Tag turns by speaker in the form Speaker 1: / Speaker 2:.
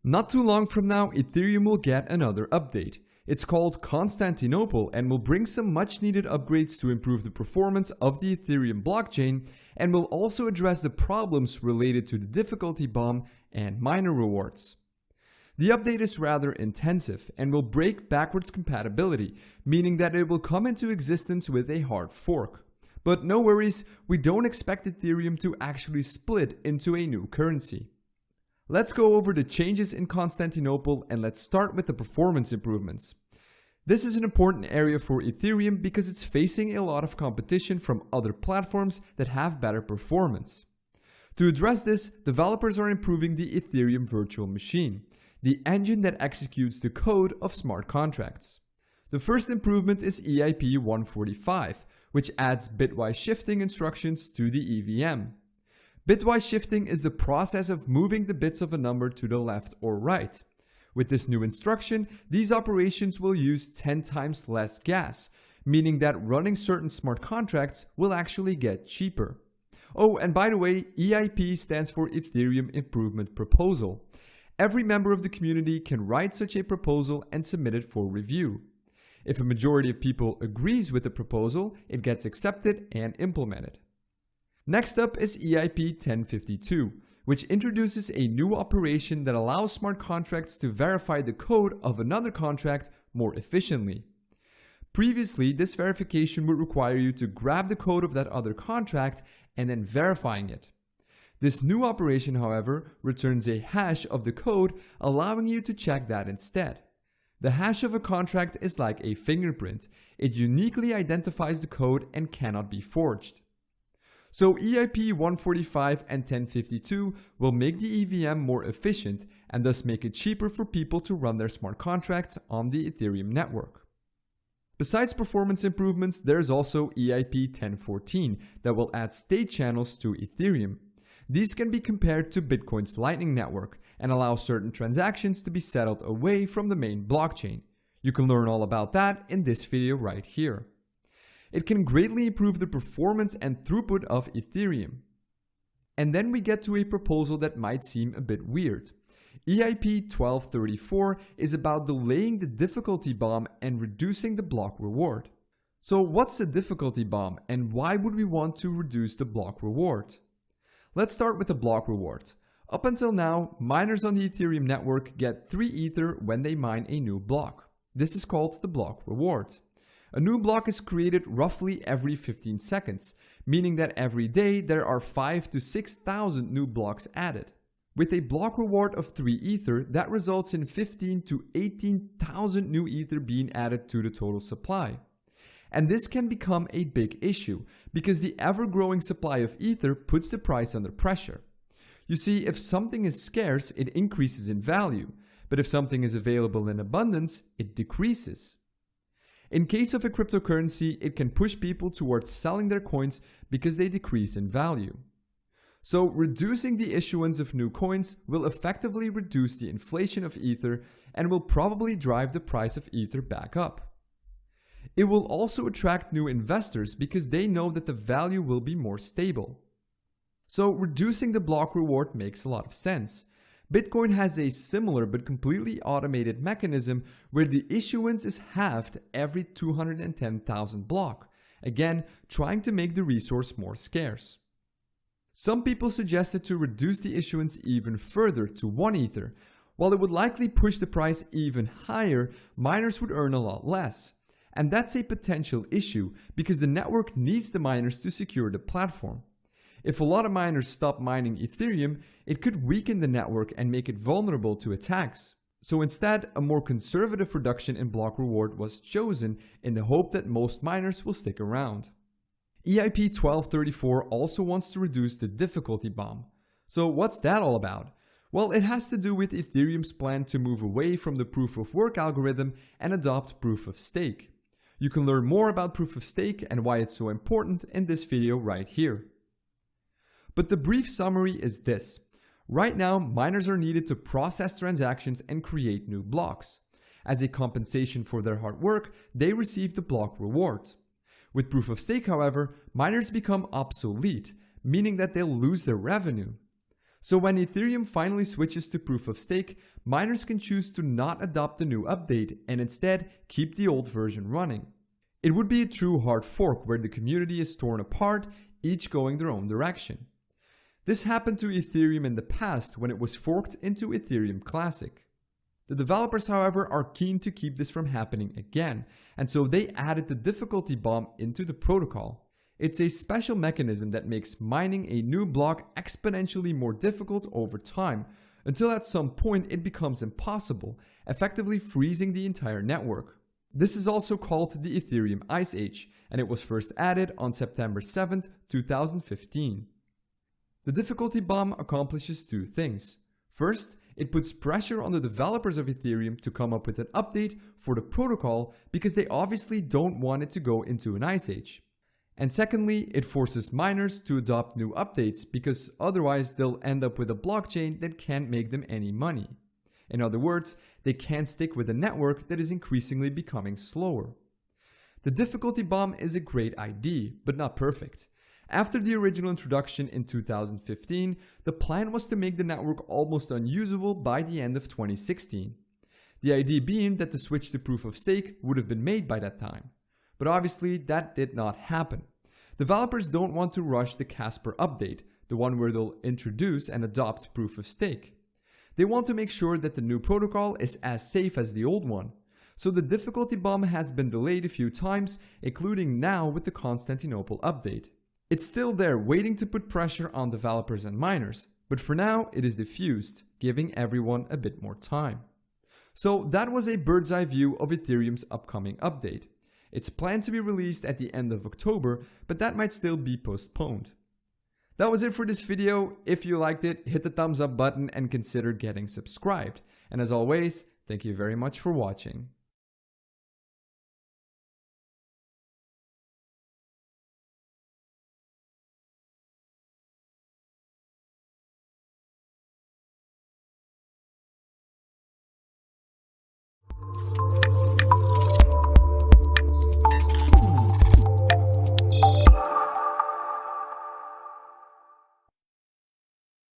Speaker 1: Not too long from now, Ethereum will get another update. It's called Constantinople and will bring some much needed upgrades to improve the performance of the Ethereum blockchain, and will also address the problems related to the difficulty bomb and miner rewards. The update is rather intensive and will break backwards compatibility, meaning that it will come into existence with a hard fork. But no worries, we don't expect Ethereum to actually split into a new currency. Let's go over the changes in Constantinople, and let's start with the performance improvements. This is an important area for Ethereum because it's facing a lot of competition from other platforms that have better performance. To address this, developers are improving the Ethereum virtual machine, the engine that executes the code of smart contracts. The first improvement is EIP 145, which adds bitwise shifting instructions to the EVM. Bitwise shifting is the process of moving the bits of a number to the left or right. With this new instruction, these operations will use 10 times less gas, meaning that running certain smart contracts will actually get cheaper. Oh, and by the way, EIP stands for Ethereum Improvement Proposal. Every member of the community can write such a proposal and submit it for review. If a majority of people agrees with the proposal, it gets accepted and implemented. Next up is EIP 1052, which introduces a new operation that allows smart contracts to verify the code of another contract more efficiently. Previously, this verification would require you to grab the code of that other contract and then verifying it. This new operation, however, returns a hash of the code, allowing you to check that instead. The hash of a contract is like a fingerprint. It uniquely identifies the code and cannot be forged. So EIP 145 and 1052 will make the EVM more efficient and thus make it cheaper for people to run their smart contracts on the Ethereum network. Besides performance improvements, there's also EIP 1014 that will add state channels to Ethereum. These can be compared to Bitcoin's Lightning Network and allow certain transactions to be settled away from the main blockchain. You can learn all about that in this video right here. It can greatly improve the performance and throughput of Ethereum. And then we get to a proposal that might seem a bit weird. EIP 1234 is about delaying the difficulty bomb and reducing the block reward. So what's the difficulty bomb and why would we want to reduce the block reward? Let's start with the block reward. Up until now, miners on the Ethereum network get 3 Ether when they mine a new block. This is called the block reward. A new block is created roughly every 15 seconds, meaning that every day there are 5,000 to 6,000 new blocks added. With a block reward of 3 Ether, that results in 15,000 to 18,000 new Ether being added to the total supply. And this can become a big issue, because the ever-growing supply of Ether puts the price under pressure. You see, if something is scarce, it increases in value, but if something is available in abundance, it decreases. In case of a cryptocurrency, it can push people towards selling their coins because they decrease in value. So reducing the issuance of new coins will effectively reduce the inflation of Ether and will probably drive the price of Ether back up. It will also attract new investors because they know that the value will be more stable. So reducing the block reward makes a lot of sense. Bitcoin has a similar but completely automated mechanism where the issuance is halved every 210,000 block, again trying to make the resource more scarce. Some people suggested to reduce the issuance even further to 1 Ether. While it would likely push the price even higher, miners would earn a lot less. And that's a potential issue because the network needs the miners to secure the platform. If a lot of miners stop mining Ethereum, it could weaken the network and make it vulnerable to attacks. So instead, a more conservative reduction in block reward was chosen in the hope that most miners will stick around. EIP 1234 also wants to reduce the difficulty bomb. So what's that all about? Well, it has to do with Ethereum's plan to move away from the proof of work algorithm and adopt proof of stake. You can learn more about proof of stake and why it's so important in this video right here. But the brief summary is this. Right now, miners are needed to process transactions and create new blocks. As a compensation for their hard work, they receive the block reward. With proof of stake, however, miners become obsolete, meaning that they'll lose their revenue. So when Ethereum finally switches to proof of stake, miners can choose to not adopt the new update and instead keep the old version running. It would be a true hard fork where the community is torn apart, each going their own direction. This happened to Ethereum in the past when it was forked into Ethereum Classic. The developers, however, are keen to keep this from happening again, and so they added the difficulty bomb into the protocol. It's a special mechanism that makes mining a new block exponentially more difficult over time, until at some point it becomes impossible, effectively freezing the entire network. This is also called the Ethereum Ice Age, and it was first added on September 7th, 2015. The difficulty bomb accomplishes two things. First, it puts pressure on the developers of Ethereum to come up with an update for the protocol because they obviously don't want it to go into an ice age. And secondly, it forces miners to adopt new updates because otherwise they'll end up with a blockchain that can't make them any money. In other words, they can't stick with a network that is increasingly becoming slower. The difficulty bomb is a great idea, but not perfect. After the original introduction in 2015, the plan was to make the network almost unusable by the end of 2016. The idea being that the switch to proof of stake would have been made by that time. But obviously that did not happen. Developers don't want to rush the Casper update, the one where they'll introduce and adopt proof of stake. They want to make sure that the new protocol is as safe as the old one. So the difficulty bomb has been delayed a few times, including now with the Constantinople update. It's still there waiting to put pressure on developers and miners, but for now it is diffused, giving everyone a bit more time. So that was a bird's eye view of Ethereum's upcoming update. It's planned to be released at the end of October, but that might still be postponed. That was it for this video. If you liked it, hit the thumbs up button and consider getting subscribed. And as always, thank you very much for watching.